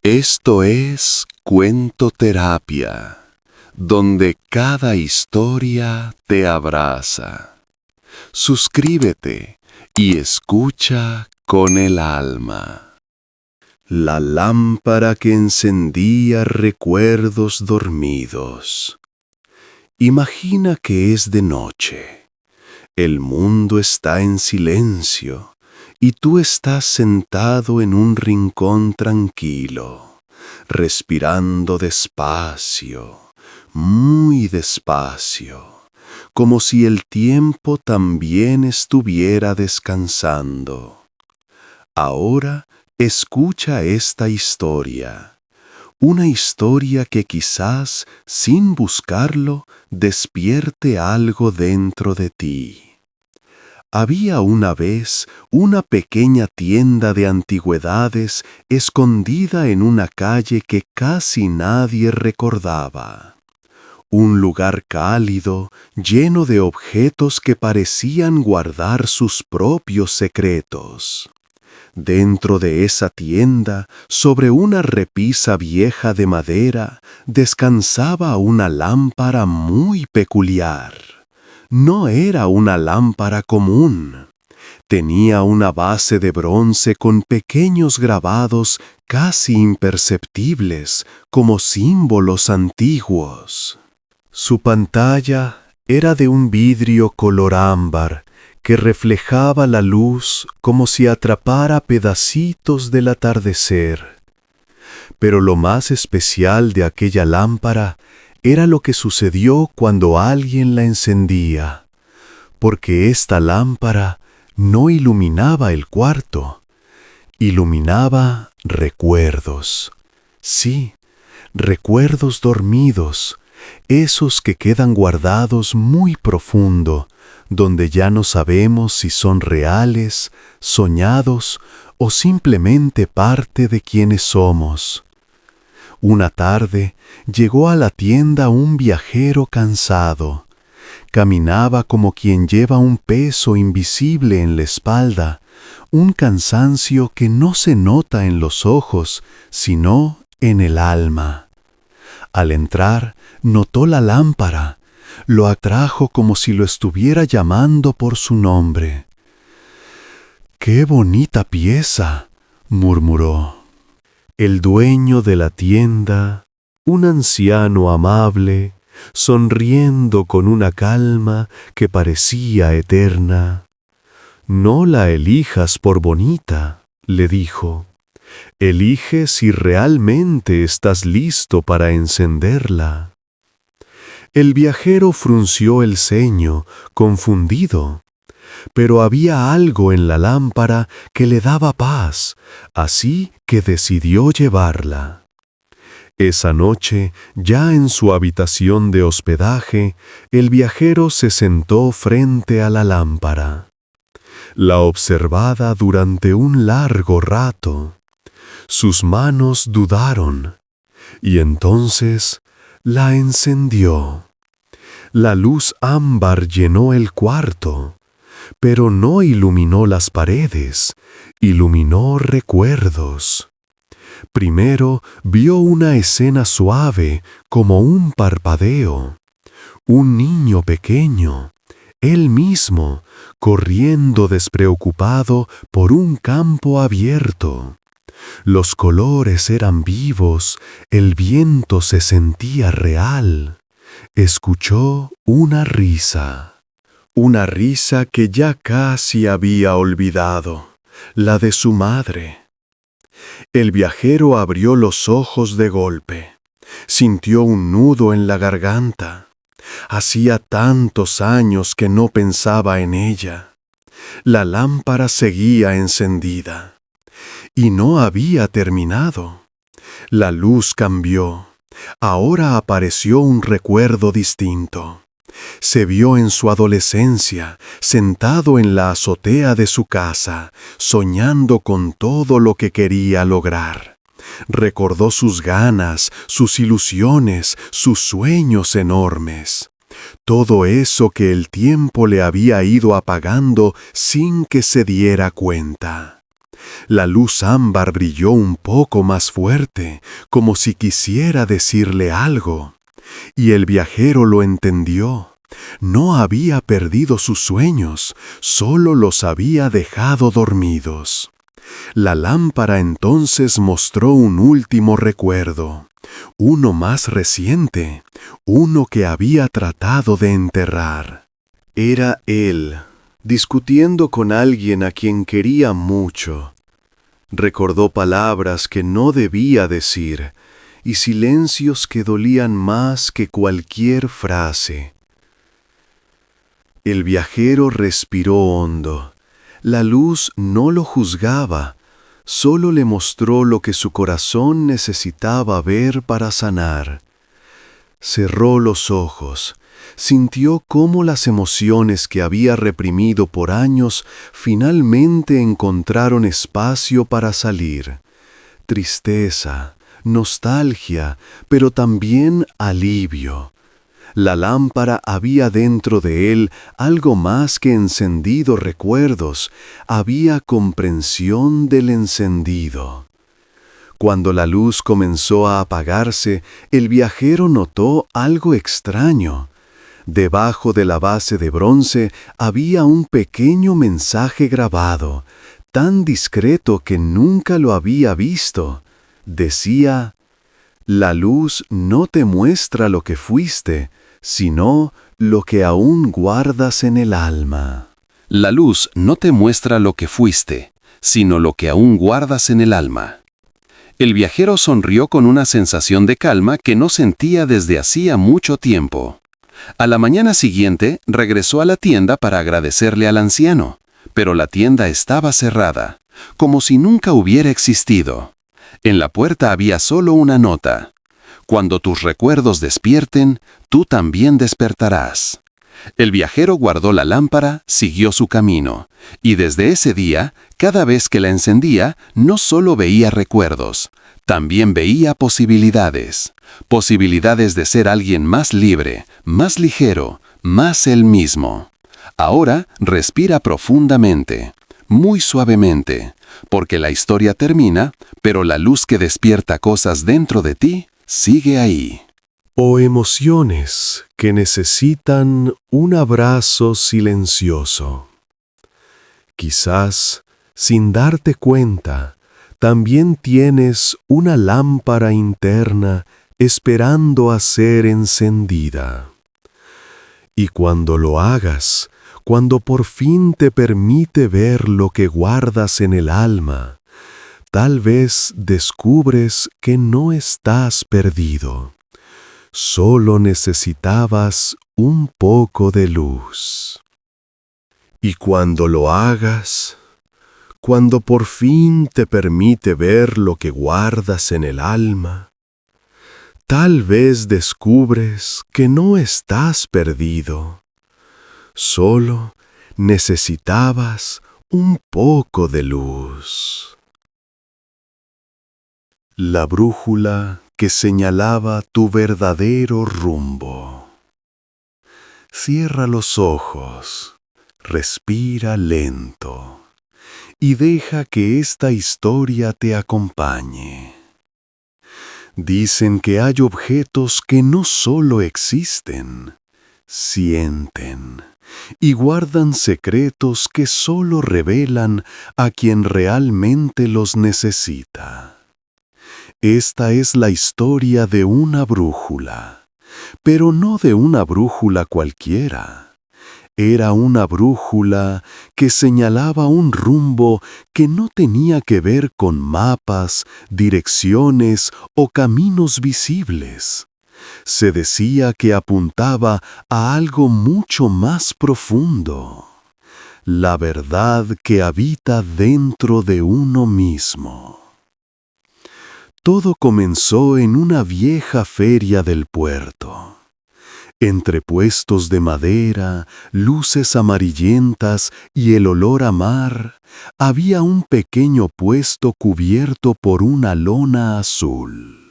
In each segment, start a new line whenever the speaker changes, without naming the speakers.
Esto es Cuentoterapia, donde cada historia te abraza. Suscríbete y escucha con el alma. La lámpara que encendía recuerdos dormidos. Imagina que es de noche. El mundo está en silencio y tú estás sentado en un rincón tranquilo, respirando despacio, muy despacio, como si el tiempo también estuviera descansando. Ahora escucha esta historia, una historia que quizás, sin buscarlo, despierte algo dentro de ti. Había una vez una pequeña tienda de antigüedades escondida en una calle que casi nadie recordaba. Un lugar cálido, lleno de objetos que parecían guardar sus propios secretos. Dentro de esa tienda, sobre una repisa vieja de madera, descansaba una lámpara muy peculiar. No era una lámpara común. Tenía una base de bronce con pequeños grabados casi imperceptibles, como símbolos antiguos. Su pantalla era de un vidrio color ámbar, que reflejaba la luz como si atrapara pedacitos del atardecer. Pero lo más especial de aquella lámpara era lo que sucedió cuando alguien la encendía, porque esta lámpara no iluminaba el cuarto, iluminaba recuerdos. Sí, recuerdos dormidos, esos que quedan guardados muy profundo, donde ya no sabemos si son reales, soñados o simplemente parte de quienes somos. Una tarde llegó a la tienda un viajero cansado. Caminaba como quien lleva un peso invisible en la espalda, un cansancio que no se nota en los ojos, sino en el alma. Al entrar, notó la lámpara, lo atrajo como si lo estuviera llamando por su nombre. ¡Qué bonita pieza!, murmuró. El dueño de la tienda, un anciano amable, sonriendo con una calma que parecía eterna. «No la elijas por bonita», le dijo. «Elige si realmente estás listo para encenderla». El viajero frunció el ceño, confundido. Pero había algo en la lámpara que le daba paz, así que decidió llevarla. Esa noche, ya en su habitación de hospedaje, el viajero se sentó frente a la lámpara. La observaba durante un largo rato. Sus manos dudaron, y entonces la encendió. La luz ámbar llenó el cuarto, pero no iluminó las paredes, iluminó recuerdos. Primero vio una escena suave, como un parpadeo. Un niño pequeño, él mismo, corriendo despreocupado por un campo abierto. Los colores eran vivos, el viento se sentía real. Escuchó una risa. Una risa que ya casi había olvidado, la de su madre. El viajero abrió los ojos de golpe. Sintió un nudo en la garganta. Hacía tantos años que no pensaba en ella. La lámpara seguía encendida. Y no había terminado. La luz cambió. Ahora apareció un recuerdo distinto. Se vio en su adolescencia, sentado en la azotea de su casa, soñando con todo lo que quería lograr. Recordó sus ganas, sus ilusiones, sus sueños enormes. Todo eso que el tiempo le había ido apagando sin que se diera cuenta.
La luz ámbar brilló un poco más fuerte, como si quisiera decirle algo. Y el viajero lo entendió. No había perdido sus sueños, solo los había dejado dormidos. La lámpara entonces mostró un último recuerdo, uno más reciente, uno que había tratado de enterrar. Era él, discutiendo con alguien a quien quería mucho. Recordó palabras que no debía decir y silencios que dolían más que cualquier frase. El viajero respiró hondo. La luz no lo juzgaba, solo le mostró lo que su corazón necesitaba ver para sanar. Cerró los ojos, sintió cómo las emociones que había reprimido por años finalmente encontraron espacio para salir. Tristeza, nostalgia, pero también alivio. La lámpara había dentro de él algo más que encendidos recuerdos, había comprensión del encendido. Cuando la luz comenzó a apagarse, el viajero notó algo extraño. Debajo de la base de bronce había un pequeño mensaje grabado, tan discreto que nunca lo había visto. Decía: «La luz no te muestra lo que fuiste, sino lo que aún guardas en el alma».
La luz no te muestra lo que fuiste, sino lo que aún guardas en el alma. El viajero sonrió con una sensación de calma que no sentía desde hacía mucho tiempo. A la mañana siguiente regresó a la tienda para agradecerle al anciano, pero la tienda estaba cerrada, como si nunca hubiera existido. En la puerta había solo una nota: «Cuando tus recuerdos despierten, tú también despertarás». El viajero guardó la lámpara, siguió su camino, y desde ese día, cada vez que la encendía, no solo veía recuerdos, también veía posibilidades. Posibilidades de ser alguien más libre, más ligero, más él mismo. Ahora respira profundamente, muy suavemente, porque la historia termina, pero la luz que despierta cosas dentro de ti sigue ahí.
O emociones que necesitan un abrazo silencioso. Quizás, sin darte cuenta, también tienes una lámpara interna esperando a ser encendida. Y cuando lo hagas, cuando por fin te permite ver lo que guardas en el alma, tal vez descubres que no estás perdido. Solo necesitabas un poco de luz. Y cuando lo hagas, cuando por fin te permite ver lo que guardas en el alma, tal vez descubres que no estás perdido. Solo necesitabas un poco de luz. La brújula que señalaba tu verdadero rumbo. Cierra los ojos, respira lento y deja que esta historia te acompañe. Dicen que hay objetos que no solo existen, sienten y guardan secretos que solo revelan a quien realmente los necesita. Esta es la historia de una brújula, pero no de una brújula cualquiera. Era una brújula que señalaba un rumbo que no tenía que ver con mapas, direcciones o caminos visibles. Se decía que apuntaba a algo mucho más profundo, la verdad que habita dentro de uno mismo. Todo comenzó en una vieja feria del puerto. Entre puestos de madera, luces amarillentas y el olor a mar, había un pequeño puesto cubierto por una lona azul.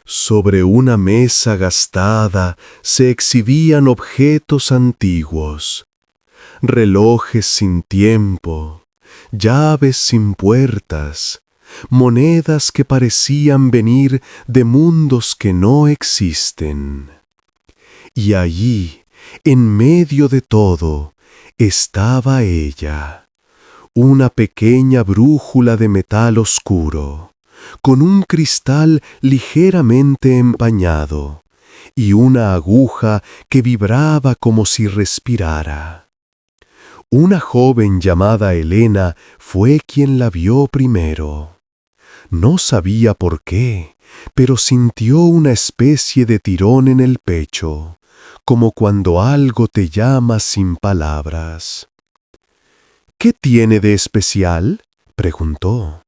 Sobre una mesa gastada se exhibían objetos antiguos, relojes sin tiempo, llaves sin puertas, monedas que parecían venir de mundos que no existen. Y allí, en medio de todo, estaba ella, una pequeña brújula de metal oscuro, con un cristal ligeramente empañado, y una aguja que vibraba como si respirara. Una joven llamada Elena fue quien la vio primero. No sabía por qué, pero sintió una especie de tirón en el pecho, como cuando algo te llama sin palabras. «¿Qué tiene de especial?», preguntó.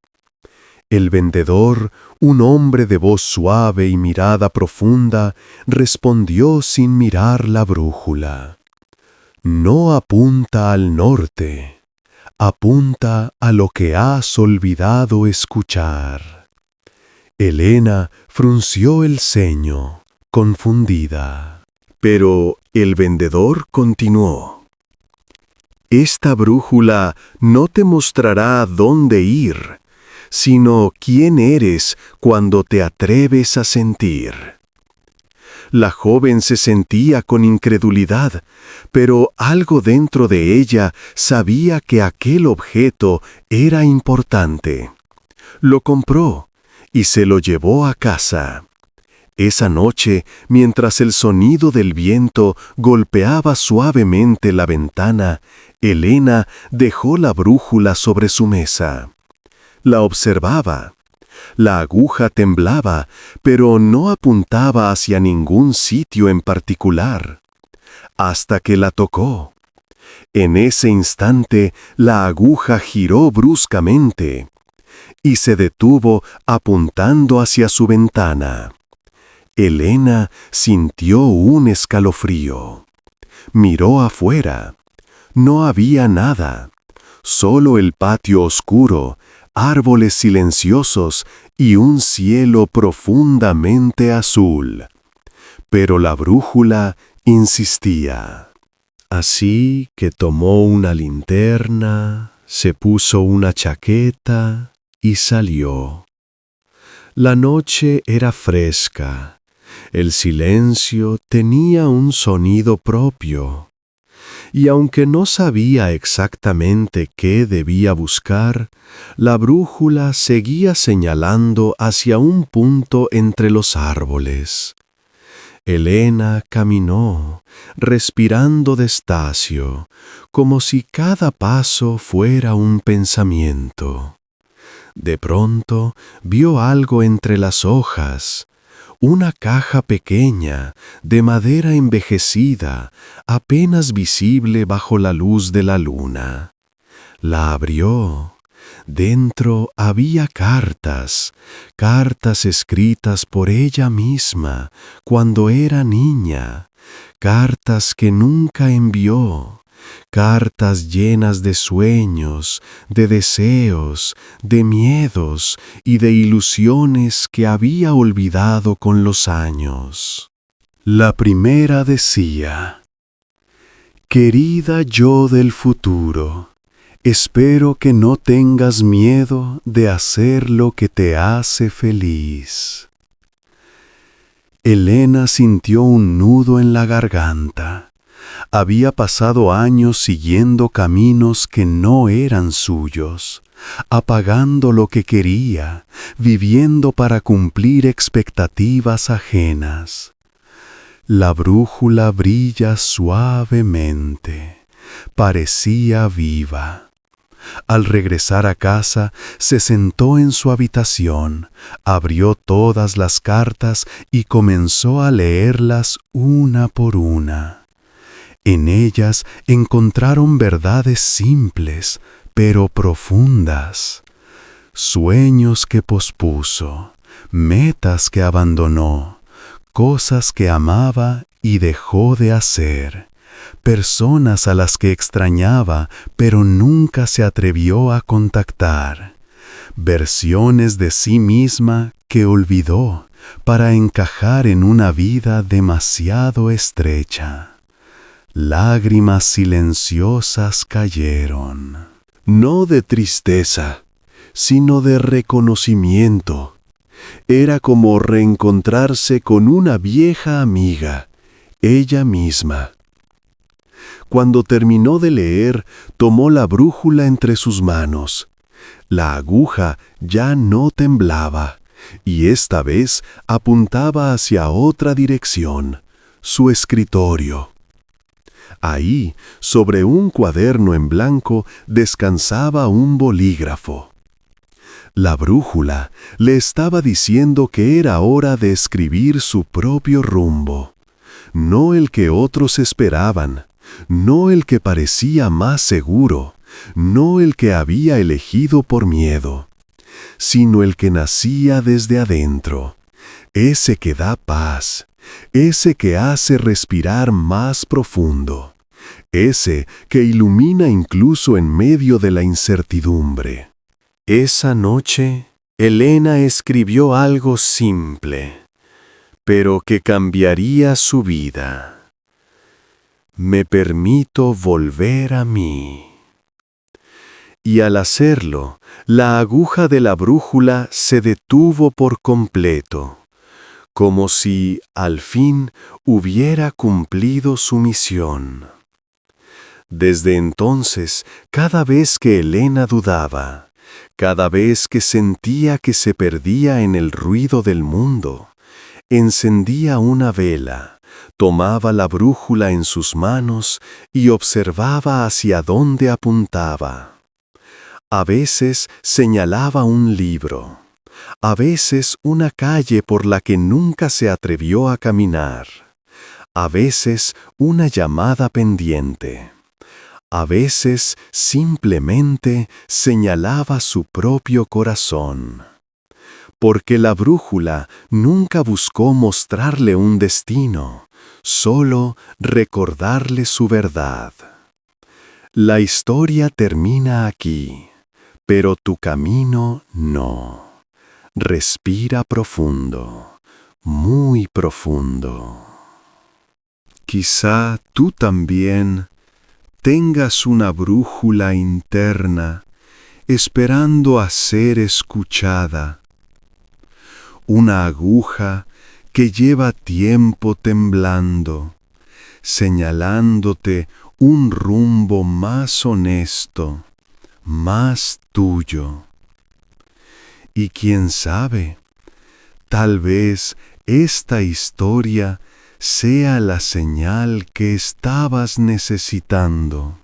El vendedor, un hombre de voz suave y mirada profunda, respondió sin mirar la brújula. «No apunta al norte, apunta a lo que has olvidado escuchar». Elena frunció el ceño, confundida. Pero el vendedor continuó. «Esta brújula no te mostrará dónde ir, sino quién eres cuando te atreves a sentir». La joven se sentía con incredulidad, pero algo dentro de ella sabía que aquel objeto era importante. Lo compró y se lo llevó a casa. Esa noche, mientras el sonido del viento golpeaba suavemente la ventana, Elena dejó la brújula sobre su mesa. La observaba. La aguja temblaba, pero no apuntaba hacia ningún sitio en particular, hasta que la tocó. En ese instante, la aguja giró bruscamente y se detuvo apuntando hacia su ventana. Elena sintió un escalofrío. Miró afuera. No había nada, solo el patio oscuro, árboles silenciosos y un cielo profundamente azul. Pero la brújula insistía. Así que tomó una linterna, se puso una chaqueta y salió. La noche era fresca. El silencio tenía un sonido propio. Y aunque no sabía exactamente qué debía buscar, la brújula seguía señalando hacia un punto entre los árboles. Elena caminó, respirando despacio, como si cada paso fuera un pensamiento. De pronto vio algo entre las hojas. Una caja pequeña, de madera envejecida, apenas visible bajo la luz de la luna. La abrió. Dentro había cartas escritas por ella misma cuando era niña, cartas que nunca envió. Cartas llenas de sueños, de deseos, de miedos y de ilusiones que había olvidado con los años. La primera decía: «Querida yo del futuro, espero que no tengas miedo de hacer lo que te hace feliz». Elena sintió un nudo en la garganta. Había pasado años siguiendo caminos que no eran suyos, apagando lo que quería, viviendo para cumplir expectativas ajenas. La brújula brilla suavemente, parecía viva. Al regresar a casa, se sentó en su habitación, abrió todas las cartas y comenzó a leerlas una por una. En ellas encontraron verdades simples, pero profundas. Sueños que pospuso, metas que abandonó, cosas que amaba y dejó de hacer, personas a las que extrañaba, pero nunca se atrevió a contactar, versiones de sí misma que olvidó para encajar en una vida demasiado estrecha. Lágrimas silenciosas cayeron. no de tristeza, sino de reconocimiento. Era como reencontrarse con una vieja amiga, ella misma. Cuando terminó de leer, tomó la brújula entre sus manos. La aguja ya no temblaba, y esta vez apuntaba hacia otra dirección, su escritorio. Ahí, sobre un cuaderno en blanco, descansaba un bolígrafo. La brújula le estaba diciendo que era hora de escribir su propio rumbo, no el que otros esperaban, no el que parecía más seguro, no el que había elegido por miedo, sino el que nacía desde adentro, ese que da paz, ese que hace respirar más profundo, ese que ilumina incluso en medio de la incertidumbre. Esa noche, Elena escribió algo simple, pero que cambiaría su vida. Me permito volver a mí. Y al hacerlo, la aguja de la brújula se detuvo por completo, como si, al fin, hubiera cumplido su misión. Desde entonces, cada vez que Elena dudaba, cada vez que sentía que se perdía en el ruido del mundo, encendía una vela, tomaba la brújula en sus manos y observaba hacia dónde apuntaba. A veces señalaba un libro, a veces una calle por la que nunca se atrevió a caminar, a veces una llamada pendiente. A veces simplemente señalaba su propio corazón, porque la brújula nunca buscó mostrarle un destino, solo recordarle su verdad. La historia termina aquí, pero tu camino no. Respira profundo, muy profundo. Quizá tú también tengas una brújula interna esperando a ser escuchada, una aguja que lleva tiempo temblando, señalándote un rumbo más honesto, más tuyo. Y quién sabe, tal vez esta historia sea la señal que estabas necesitando.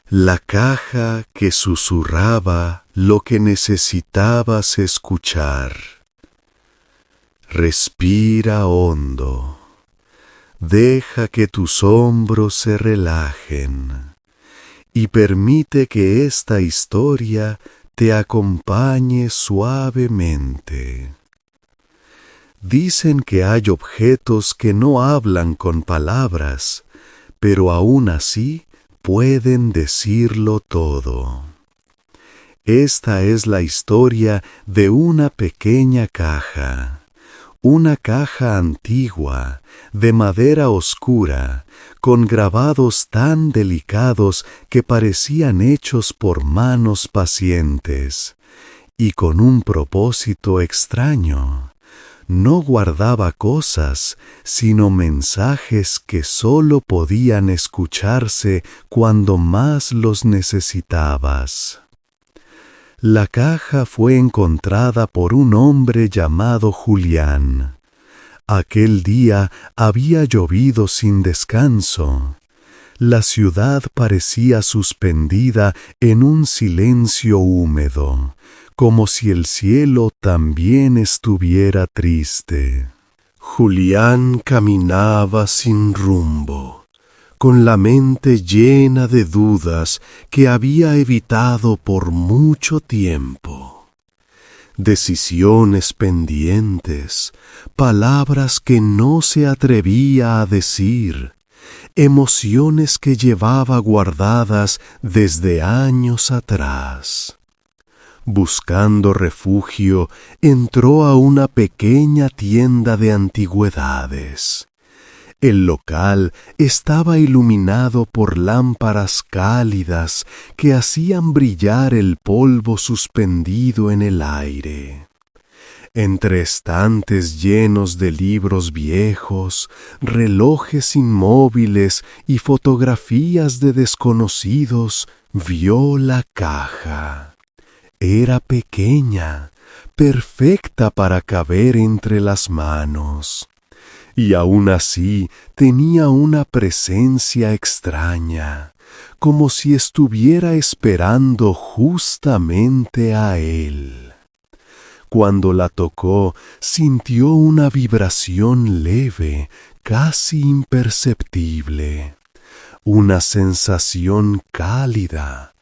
La caja que susurraba lo que necesitabas escuchar. Respira hondo. Deja que tus hombros se relajen y permite que esta historia te acompañe suavemente. Dicen que hay objetos que no hablan con palabras, pero aún así pueden decirlo todo. Esta es la historia de una pequeña caja, una caja antigua, de madera oscura, con grabados tan delicados que parecían hechos por manos pacientes, y con un propósito extraño. No guardaba cosas, sino mensajes que sólo podían escucharse cuando más los necesitabas. La caja fue encontrada por un hombre llamado Julián. Aquel día había llovido sin descanso. La ciudad parecía suspendida en un silencio húmedo, como si el cielo también estuviera triste. Julián caminaba sin rumbo, con la mente llena de dudas que había evitado por mucho tiempo. Decisiones pendientes, palabras que no se atrevía a decir, emociones que llevaba guardadas desde años atrás. Buscando refugio, entró a una pequeña tienda de antigüedades. El local estaba iluminado por lámparas cálidas que hacían brillar el polvo suspendido en el aire. Entre estantes llenos de libros viejos, relojes inmóviles y fotografías de desconocidos, vio la caja. Era pequeña, perfecta para caber entre las manos. Y aún así tenía una presencia extraña, como si estuviera esperando justamente a él. Cuando la tocó, sintió una vibración leve, casi imperceptible, una sensación cálida,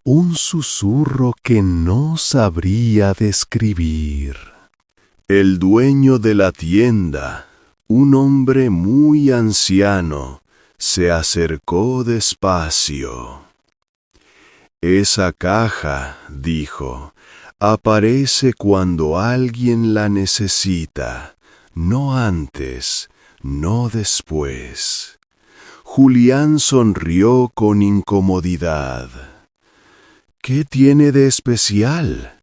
un susurro que no sabría describir.
El dueño de la tienda, un hombre muy anciano, se acercó despacio. Esa caja, dijo, aparece cuando alguien la necesita, no antes, no después. Julián sonrió con incomodidad. ¿Qué tiene de especial?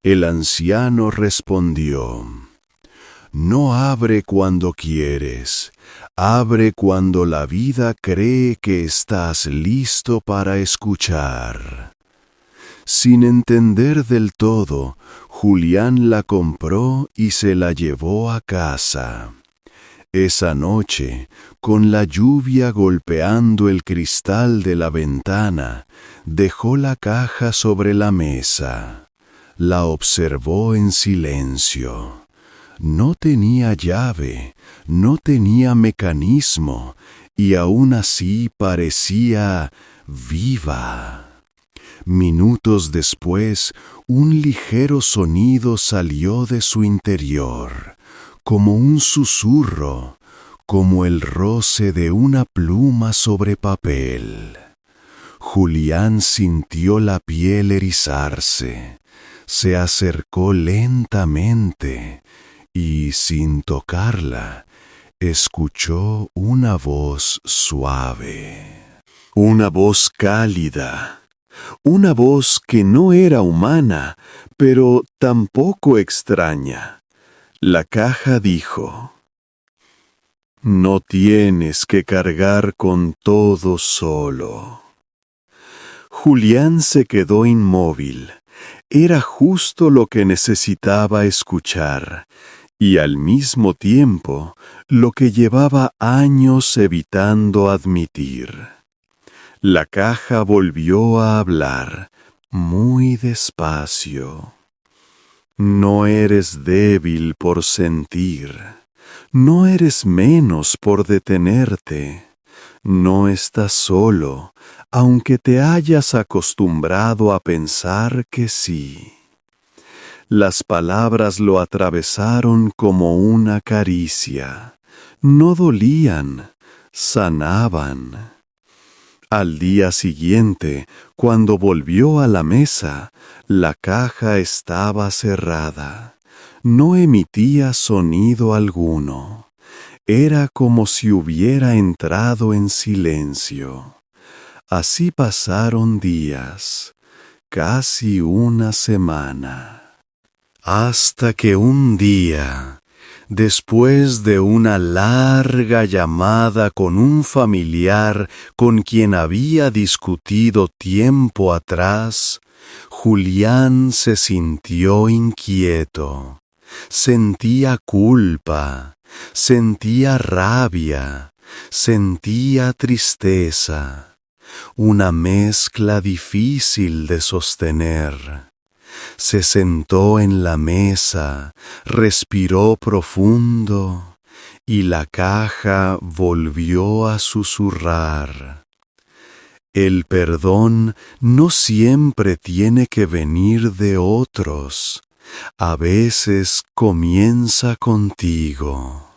El anciano respondió. No abre cuando quieres, abre cuando la vida cree que estás listo para escuchar. Sin entender del todo, Julián la compró y se la llevó a casa. Esa noche, con la lluvia golpeando el cristal de la ventana, dejó la caja sobre la mesa. La observó en silencio. No tenía llave, no tenía mecanismo, y aún así parecía viva. Minutos después, un ligero sonido salió de su interior, como un susurro, como el roce de una pluma sobre papel. Julián sintió la piel erizarse, se acercó lentamente y, sin tocarla, escuchó una voz suave, una voz cálida. Una voz que no era humana, pero tampoco extraña. La caja dijo, «No tienes que cargar con todo solo». Julián se quedó inmóvil. Era justo lo que necesitaba escuchar, y al mismo tiempo lo que llevaba años evitando admitir. La caja volvió a hablar, muy despacio. No eres débil por sentir, no eres menos por detenerte, no estás solo, aunque te hayas acostumbrado a pensar que sí. Las palabras lo atravesaron como una caricia, no dolían, sanaban. Al día siguiente, cuando volvió a la mesa, la caja estaba cerrada. No emitía sonido alguno. Era como si hubiera entrado en silencio. Así pasaron días, casi una semana. Hasta que un día, después de una larga llamada con un familiar con quien había discutido tiempo atrás, Julián se sintió inquieto, sentía culpa, sentía rabia, sentía tristeza, una mezcla difícil de sostener. Se sentó en la mesa, respiró profundo y la caja volvió a susurrar. El perdón no siempre tiene que venir de otros. A veces comienza contigo.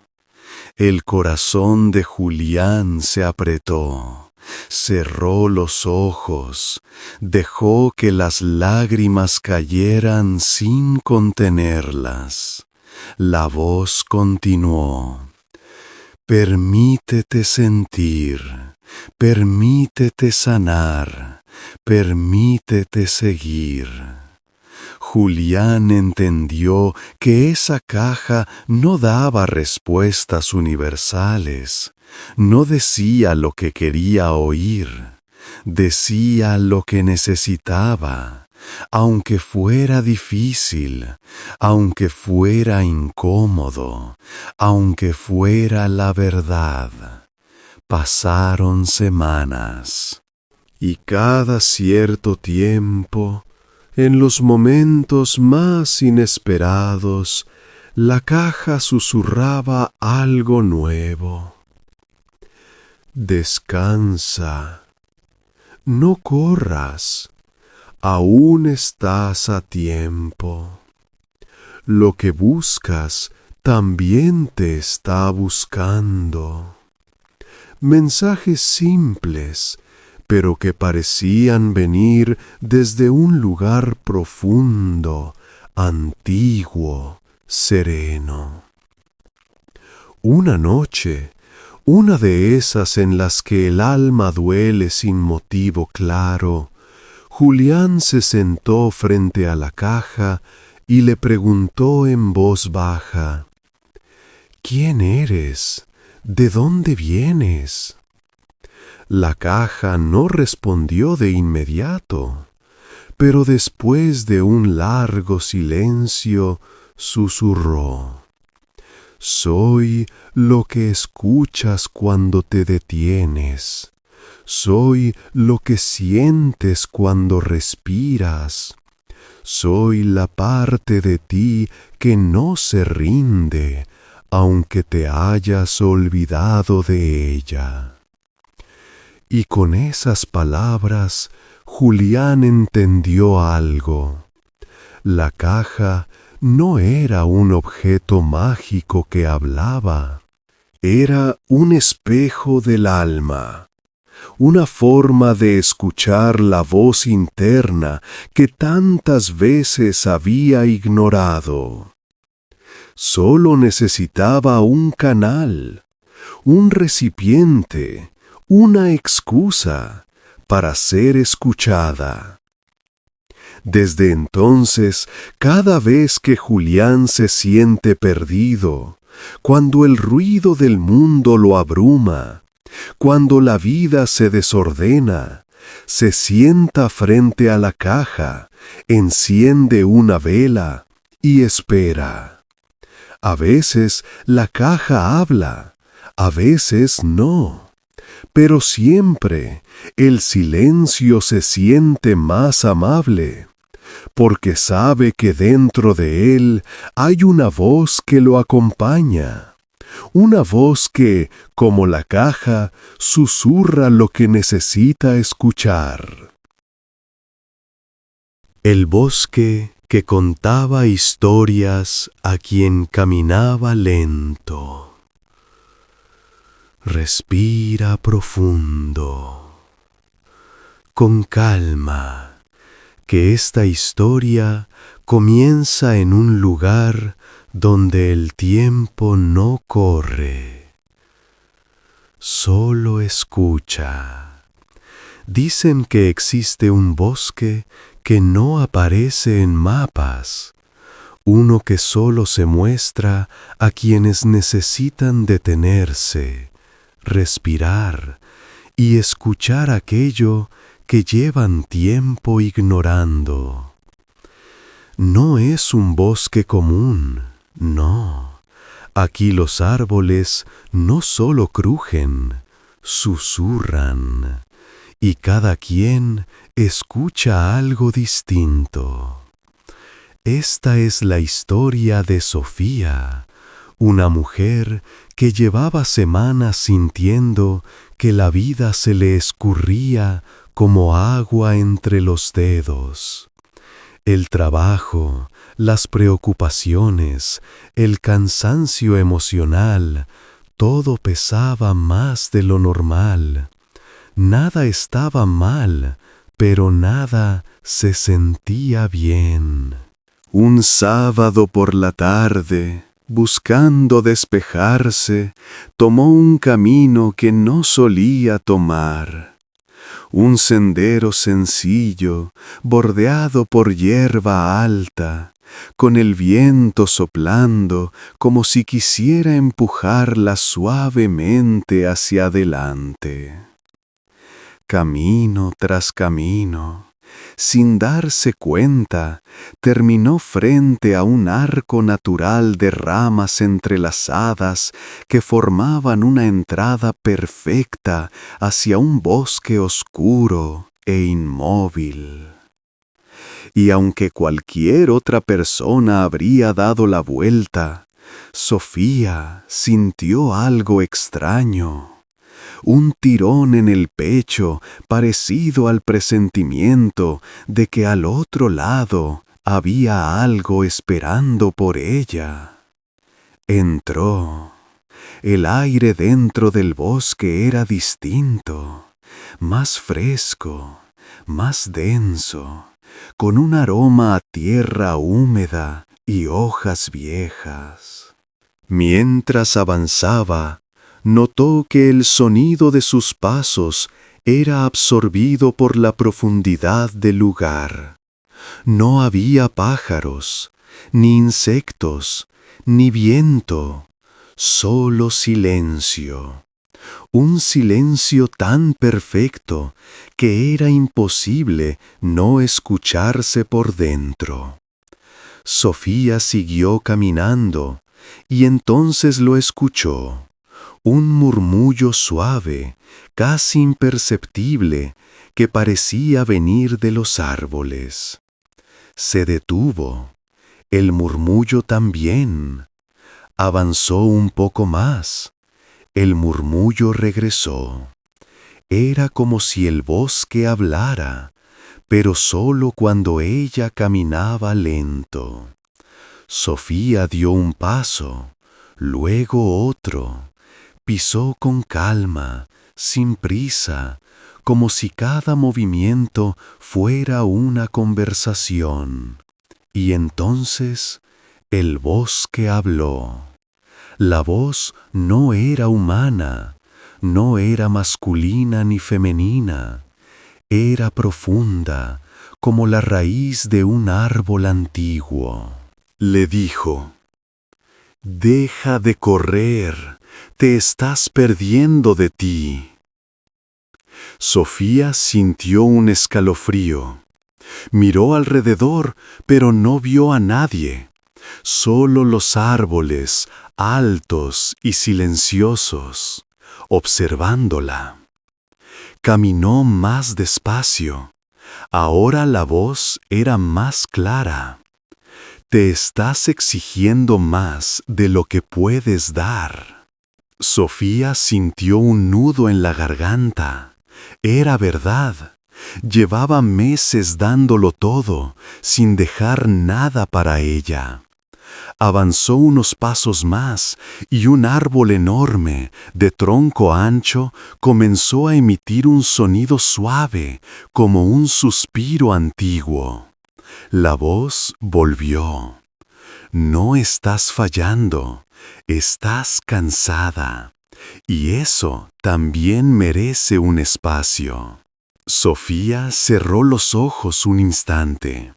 El corazón de Julián se apretó. Cerró los ojos, dejó que las lágrimas cayeran sin contenerlas. La voz continuó.
Permítete sentir, permítete sanar, permítete seguir. Julián entendió que esa caja no daba respuestas universales, no decía lo que quería oír, decía lo que necesitaba, aunque fuera difícil, aunque fuera incómodo, aunque fuera la verdad. Pasaron semanas, y cada cierto tiempo, en los momentos más inesperados, la caja susurraba algo nuevo. Descansa, no corras, aún estás a tiempo. Lo que buscas también te está buscando. Mensajes simples, pero que parecían venir desde un lugar profundo, antiguo, sereno. Una noche, una de esas en las que el alma duele sin motivo claro, Julián se sentó frente a la caja y le preguntó en voz baja: ¿Quién eres? ¿De dónde vienes? La caja no respondió de inmediato, pero después de un largo silencio susurró: Soy lo que escuchas cuando te detienes. Soy lo que sientes cuando respiras. Soy la parte de ti que no se rinde, aunque te hayas olvidado de ella. Y con esas palabras, Julián entendió algo. La caja no era un objeto mágico que hablaba. Era un espejo del alma, una forma de escuchar la voz interna que tantas veces había ignorado. Solo necesitaba un canal, un recipiente, una excusa para ser escuchada. Desde entonces, cada vez que Julián se siente perdido, cuando el ruido del mundo lo abruma, cuando la vida se desordena, se sienta frente a la caja, enciende una vela y espera. A veces la caja habla, a veces no. Pero siempre el silencio se siente más amable, porque sabe que dentro de él hay una voz que lo acompaña, una voz que, como la caja, susurra lo que necesita escuchar. El bosque que contaba historias a quien caminaba lento. Respira profundo, con calma, que esta historia comienza en un lugar donde el tiempo no corre. Solo escucha. Dicen que existe un bosque que no aparece en mapas, uno que solo se muestra a quienes necesitan detenerse, respirar y escuchar aquello que llevan tiempo ignorando. No es un bosque común, no. Aquí los árboles no solo crujen, susurran, y cada quien escucha algo distinto. Esta es la historia de Sofía, una mujer que llevaba semanas sintiendo que la vida se le escurría como agua entre los dedos. El trabajo, las preocupaciones, el cansancio emocional, todo pesaba más de lo normal. Nada estaba mal, pero nada se sentía bien. Un sábado por la tarde, Buscando despejarse, tomó un camino que no solía tomar. Un sendero sencillo, bordeado por hierba alta, con el viento soplando como si quisiera empujarla suavemente hacia adelante. Camino tras camino, sin darse cuenta, terminó frente a un arco natural de ramas entrelazadas que formaban una entrada perfecta hacia un bosque oscuro e inmóvil. Y aunque cualquier otra persona habría dado la vuelta, Sofía sintió algo extraño. Un tirón en el pecho parecido al presentimiento de que al otro lado había algo esperando por ella. Entró. El aire dentro del bosque era distinto, más fresco, más denso, con un aroma a tierra húmeda y hojas viejas. Mientras avanzaba, notó que el sonido de sus pasos era absorbido por la profundidad del lugar. No había pájaros, ni insectos, ni viento, solo silencio. Un silencio tan perfecto que era imposible no escucharse por dentro. Sofía siguió caminando y entonces lo escuchó. Un murmullo suave, casi imperceptible, que parecía venir de los árboles. Se detuvo. El murmullo también. Avanzó un poco más. El murmullo regresó. Era como si el bosque hablara, pero solo cuando ella caminaba lento. Sofía dio un paso, luego otro. Pisó con calma, sin prisa, como si cada movimiento fuera una conversación. Y entonces el bosque habló. La voz no era humana, no era masculina ni femenina. Era profunda, como la raíz de un árbol antiguo. Le dijo: «Deja de correr. Te estás perdiendo de ti». Sofía sintió un escalofrío. Miró alrededor, pero no vio a nadie. Solo los árboles, altos y silenciosos, observándola. Caminó más despacio. Ahora la voz era más clara. «Te estás exigiendo más de lo que puedes dar». Sofía sintió un nudo en la garganta. Era verdad. Llevaba meses dándolo todo, sin dejar nada para ella. Avanzó unos pasos más y un árbol enorme, de tronco ancho, comenzó a emitir un sonido suave, como un suspiro antiguo. La voz volvió. «No estás fallando. Estás cansada, y eso también merece un espacio». Sofía cerró los ojos un instante.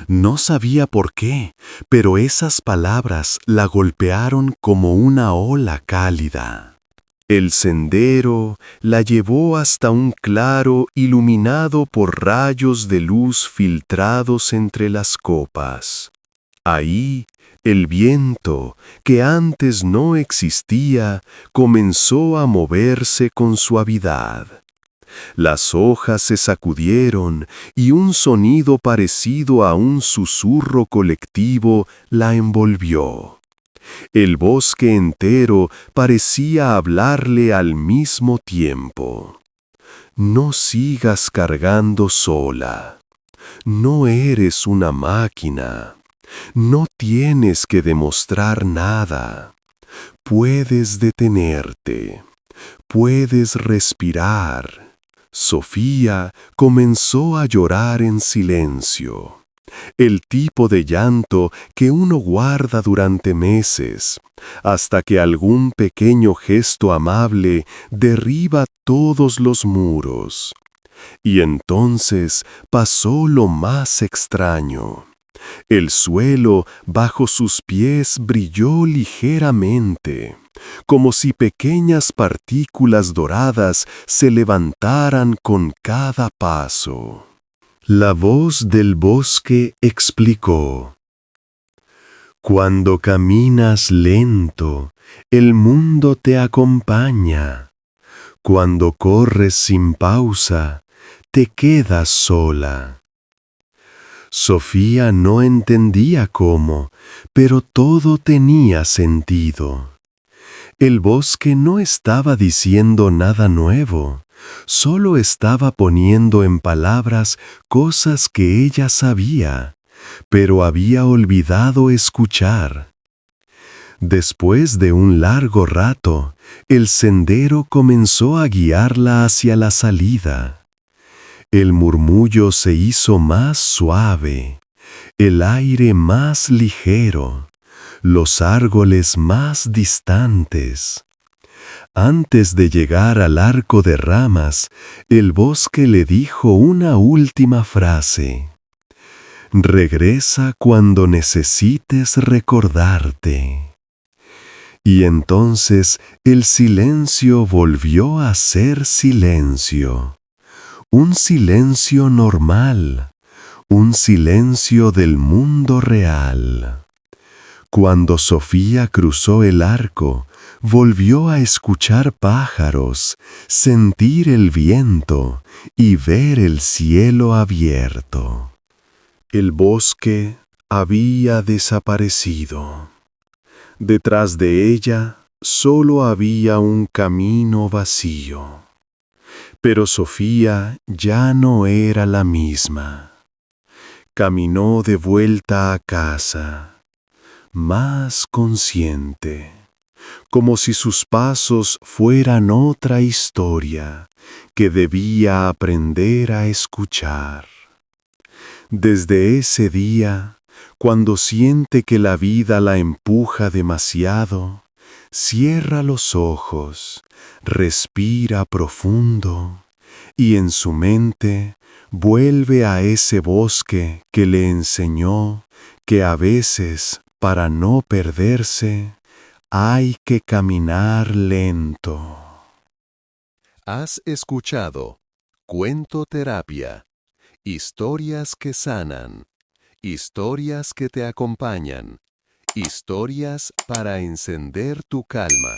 No sabía por qué, pero esas palabras la golpearon como una ola cálida. El sendero la llevó hasta un claro iluminado por rayos de luz filtrados entre las copas. Ahí, el viento, que antes no existía, comenzó a moverse con suavidad. Las hojas se sacudieron y un sonido parecido a un susurro colectivo la envolvió. El bosque entero parecía hablarle al mismo tiempo. «No sigas cargando sola. No eres una máquina. No tienes que demostrar nada. Puedes detenerte. Puedes respirar». Sofía comenzó a llorar en silencio. el tipo de llanto que uno guarda durante meses, hasta que algún pequeño gesto amable derriba todos los muros. Y entonces pasó lo más extraño. El suelo bajo sus pies brilló ligeramente, como si pequeñas partículas doradas se levantaran con cada paso. La voz del bosque explicó: cuando caminas lento, el mundo te acompaña. Cuando corres sin pausa, te quedas sola. Sofía no entendía cómo, pero todo tenía sentido. El bosque no estaba diciendo nada nuevo, solo estaba poniendo en palabras cosas que ella sabía, pero había olvidado escuchar. Después de un largo rato, el sendero comenzó a guiarla hacia la salida. El murmullo se hizo más suave, el aire más ligero, los árboles más distantes. Antes de llegar al arco de ramas, el bosque le dijo una última frase: regresa cuando necesites recordarte. Y entonces el silencio volvió a ser silencio. Un silencio normal, un silencio del mundo real. Cuando Sofía cruzó el arco, volvió a escuchar pájaros, sentir el viento y ver el cielo abierto. El bosque había desaparecido. Detrás de ella solo había un camino vacío. Pero Sofía ya no era la misma. Caminó de vuelta a casa, más consciente, como si sus pasos fueran otra historia que debía aprender a escuchar. Desde ese día, cuando siente que la vida la empuja demasiado, cierra los ojos, respira profundo y en su mente vuelve a ese bosque que le enseñó que a veces, para no perderse, hay que caminar lento.
Has escuchado Cuento Terapia. Historias que sanan. Historias que te acompañan. Historias para encender tu calma.